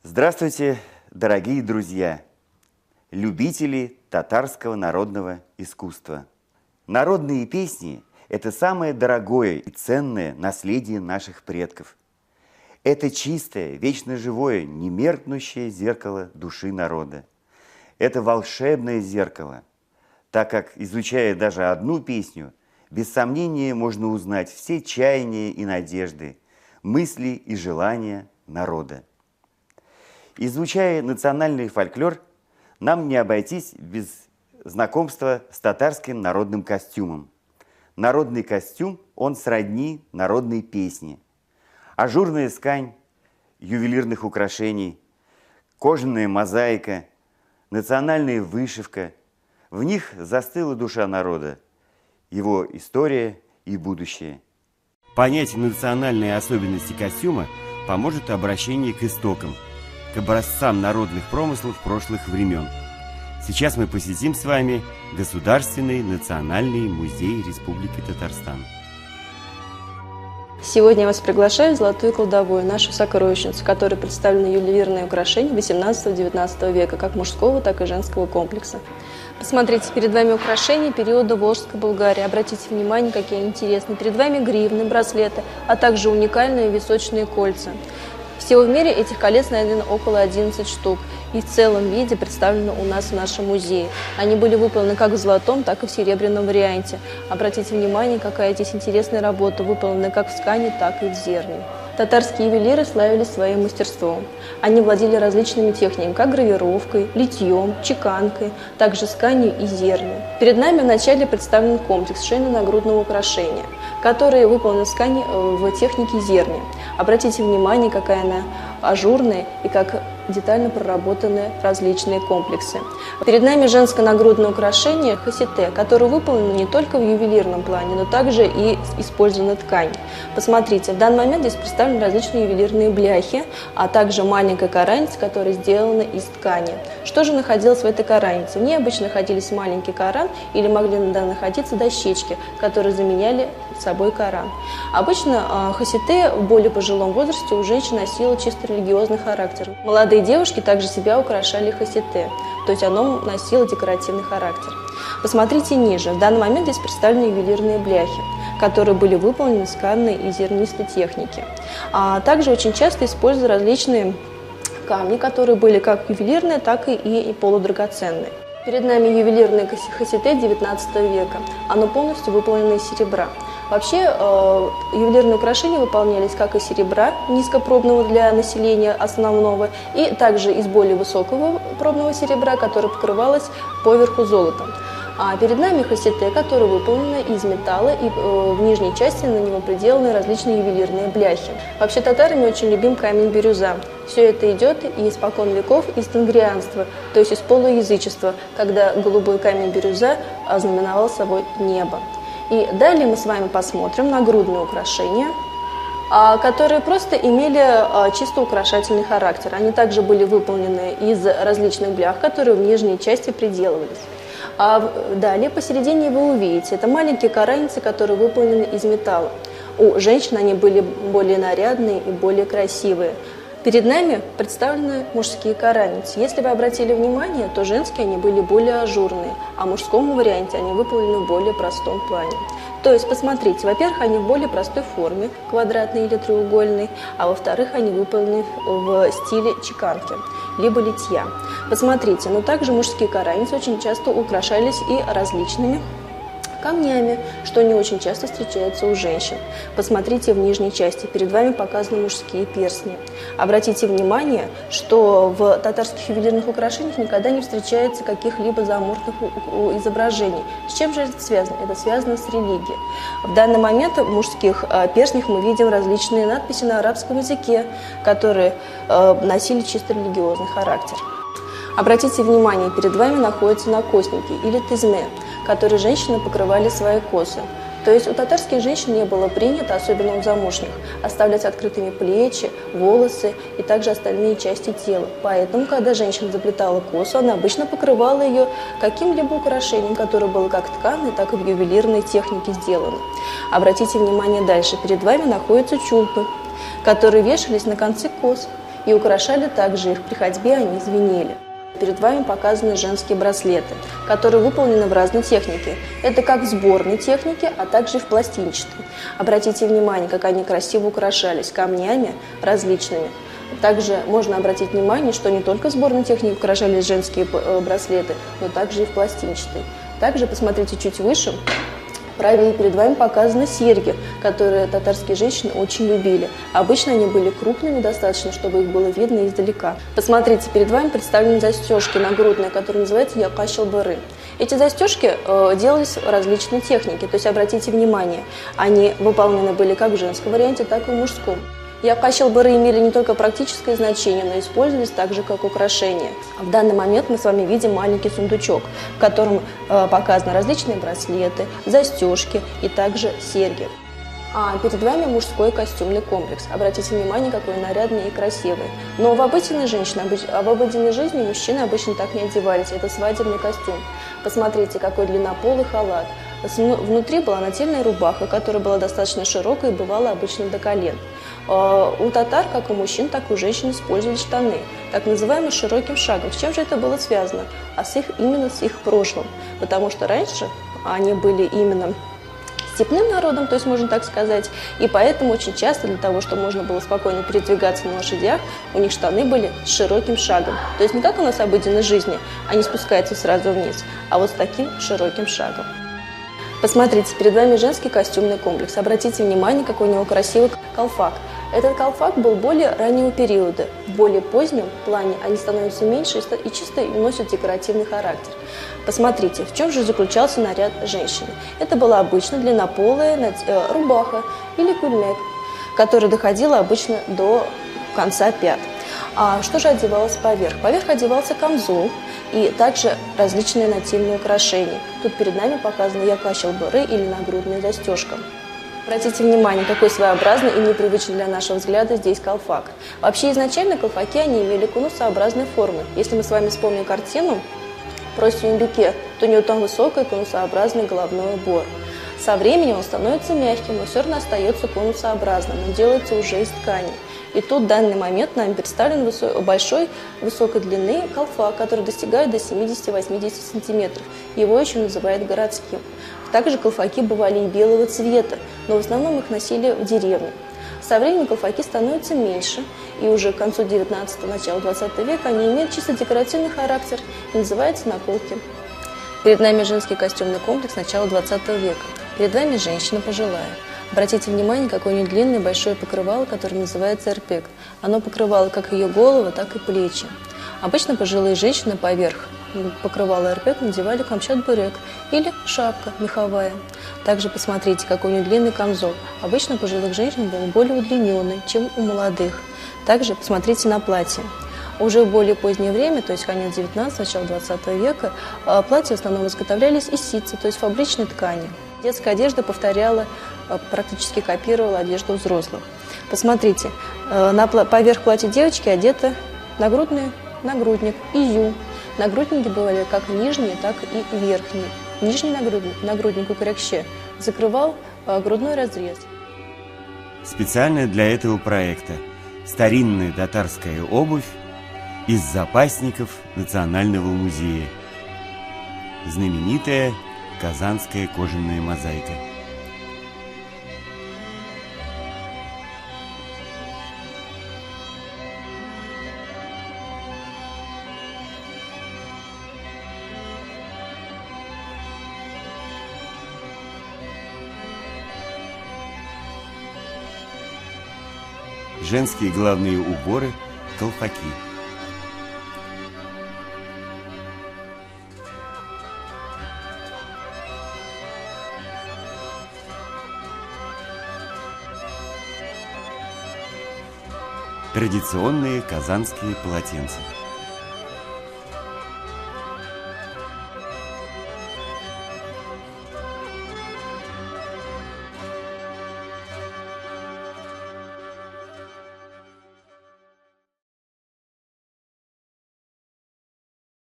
Здравствуйте, дорогие друзья, любители татарского народного искусства. Народные песни – это самое дорогое и ценное наследие наших предков. Это чистое, вечно живое, немеркнущее зеркало души народа. Это волшебное зеркало, так как, изучая даже одну песню, без сомнения можно узнать все чаяния и надежды, мысли и желания народа. Изучая национальный фольклор, нам не обойтись без знакомства с татарским народным костюмом. Народный костюм, он сродни народной песне. Ажурная ткань ювелирных украшений, кожаная мозаика, национальная вышивка. В них застыла душа народа, его история и будущее. Понять национальные особенности костюма поможет обращение к истокам, к образцам народных промыслов прошлых времен. Сейчас мы посетим с вами Государственный национальный музей Республики Татарстан. Сегодня я вас приглашаю в Золотую кладовую, нашу сокровищницу, в которой представлены ювелирные украшения 18-19 века, как мужского, так и женского комплекса. Посмотрите, перед вами украшения периода Волжской Булгарии. Обратите внимание, какие они интересные. Перед вами гривны, браслеты, а также уникальные височные кольца. Всего в мире этих колец найдено около 11 штук и в целом виде представлены у нас в нашем музее. Они были выполнены как в золотом, так и в серебряном варианте. Обратите внимание, какая здесь интересная работа, выполнена как в ткани, так и в зерне. Татарские ювелиры славились своим мастерством. Они владели различными техниками, как гравировкой, литьем, чеканкой, также тканью и зернем. Перед нами вначале представлен комплекс шейно-нагрудного украшения, который выполнен в ткани в технике зерня. Обратите внимание, какая она ажурная и как детально проработаны различные комплексы. Перед нами женское нагрудное украшение хасите, которое выполнено не только в ювелирном плане, но также и использована ткань. Посмотрите, в данный момент здесь представлены различные ювелирные бляхи, а также маленькая караница, которая сделана из ткани. Что же находилось в этой каранице? В ней обычно находились маленький каран или могли находиться дощечки, которые заменяли собой каран. Обычно хасите в более пожилом возрасте у женщин носило чисто религиозный характер. Молодые девушки также себя украшали хасите, то есть оно носило декоративный характер. Посмотрите ниже. В данный момент здесь представлены ювелирные бляхи, которые были выполнены из тканной и зернистой техники. А также очень часто используют различные камни, которые были как ювелирные, так и полудрагоценные. Перед нами ювелирное хасите 19 века. Оно полностью выполнено из серебра. Вообще, ювелирные украшения выполнялись как из серебра, низкопробного для населения основного, и также из более высокого пробного серебра, которое покрывалось поверху золотом. А перед нами хасите, которое выполнено из металла, и в нижней части на него приделаны различные ювелирные бляхи. Вообще татарами очень любим камень бирюза. Все это идет испокон веков из тенгрианства, то есть из полуязычества, когда голубой камень бирюза ознаменовал собой небо. И далее мы с вами посмотрим нагрудные украшения, которые просто имели чисто украшательный характер. Они также были выполнены из различных блях, которые в нижней части приделывались. А далее посередине вы увидите, это маленькие караницы, которые выполнены из металла. У женщин они были более нарядные и более красивые. Перед нами представлены мужские караницы. Если вы обратили внимание, то женские они были более ажурные, а в мужском варианте они выполнены в более простом плане. То есть, посмотрите, во-первых, они в более простой форме, квадратной или треугольной, а во-вторых, они выполнены в стиле чеканки, либо литья. Посмотрите, но также мужские караницы очень часто украшались и различными камнями, что не очень часто встречается у женщин. Посмотрите в нижней части, перед вами показаны мужские перстни. Обратите внимание, что в татарских ювелирных украшениях никогда не встречается каких-либо заморфных изображений. С чем же это связано? Это связано с религией. В данный момент в мужских перстнях мы видим различные надписи на арабском языке, которые носили чисто религиозный характер. Обратите внимание, перед вами находятся накосники или тызме, которые женщины покрывали свои косы. То есть у татарских женщин не было принято, особенно у замужних, оставлять открытыми плечи, волосы и также остальные части тела. Поэтому, когда женщина заплетала косу, она обычно покрывала ее каким-либо украшением, которое было как тканной, так и в ювелирной технике сделано. Обратите внимание дальше, перед вами находятся чулпы, которые вешались на концы кос. и украшали также их, при ходьбе они звенели. Перед вами показаны женские браслеты, которые выполнены в разной технике. Это как в сборной технике, а также и в пластинчатой. Обратите внимание, как они красиво украшались камнями различными. Также можно обратить внимание, что не только в сборной технике украшались женские браслеты, но также и в пластинчатой. Также посмотрите чуть выше. Правее перед вами показаны серьги, которые татарские женщины очень любили. Обычно они были крупными достаточно, чтобы их было видно издалека. Посмотрите, перед вами представлены застежки нагрудные, которые называются якашил-бары. Эти застежки делались в различной технике, то есть обратите внимание, они выполнены были как в женском варианте, так и в мужском. Якашил-бары имели не только практическое значение, но и использовались также как украшение. В данный момент мы с вами видим маленький сундучок, в котором показаны различные браслеты, застежки и также серьги. А перед вами мужской костюмный комплекс. Обратите внимание, какой нарядный и красивый. Но в обыденной жизни мужчины обычно так не одевались. Это свадебный костюм. Посмотрите, какой длиннополый халат. Внутри была нательная рубаха, которая была достаточно широкой и бывала обычно до колен. У татар, как у мужчин, так и у женщин использовали штаны, так называемые широким шагом. С чем же это было связано? Именно с их прошлым. Потому что раньше они были именно степным народом, то есть можно так сказать, и поэтому очень часто для того, чтобы можно было спокойно передвигаться на лошадях, у них штаны были с широким шагом. То есть не как у нас в обыденной жизни, они спускаются сразу вниз, а вот с таким широким шагом. Посмотрите, перед вами женский костюмный комплекс. Обратите внимание, какой у него красивый колфак. Этот колфак был более раннего периода. В более позднем плане они становятся меньше и чисто носят декоративный характер. Посмотрите, в чем же заключался наряд женщины. Это была обычно длиннополая рубаха или кульмек, которая доходила обычно до конца пят. А что же одевалось поверх? Поверх одевался камзол и также различные нательные украшения. Тут перед нами показаны якашил-бары или нагрудная застежка. Обратите внимание, какой своеобразный и непривычный для нашего взгляда здесь колфак. Вообще изначально колфаки они имели конусообразной формы. Если мы с вами вспомним картину про Сюмбике, то у него там высокий конусообразный головной убор. Со временем он становится мягким, но все равно остается конусообразным, он делается уже из ткани. И тут в данный момент нам представлен большой высокой длины колфак, который достигает до 70-80 сантиметров. Его еще называют городским. Также колфаки бывали и белого цвета, но в основном их носили в деревне. Со временем колфаки становятся меньше, и уже к концу 19-го, началу 20 века они имеют чисто декоративный характер и называются наколки. Перед нами женский костюмный комплекс начала 20 века. Перед вами женщина пожилая. Обратите внимание, какое у нее длинное большое покрывало, которое называется эрпек. Оно покрывало как ее голову, так и плечи. Обычно пожилые женщины поверх покрывала эрпек надевали камчат-бурек или шапка меховая. Также посмотрите, какой у нее длинный камзол. Обычно у пожилых женщин был более удлиненный, чем у молодых. Также посмотрите на платье. Уже в более позднее время, то есть конец 19-го, начало 20 века, платья в основном изготовлялись из ситца, то есть фабричной ткани. Детская одежда повторяла, практически копировала одежду взрослых. Посмотрите, поверх платья девочки одета нагрудник, изюм. Нагрудники бывали как нижние, так и верхние. Нижний нагрудник у крякще закрывал грудной разрез. Специально для этого проекта старинная татарская обувь из запасников Национального музея. Знаменитая казанская кожаная мозаика. Женские головные уборы, колпаки. Традиционные казанские полотенца.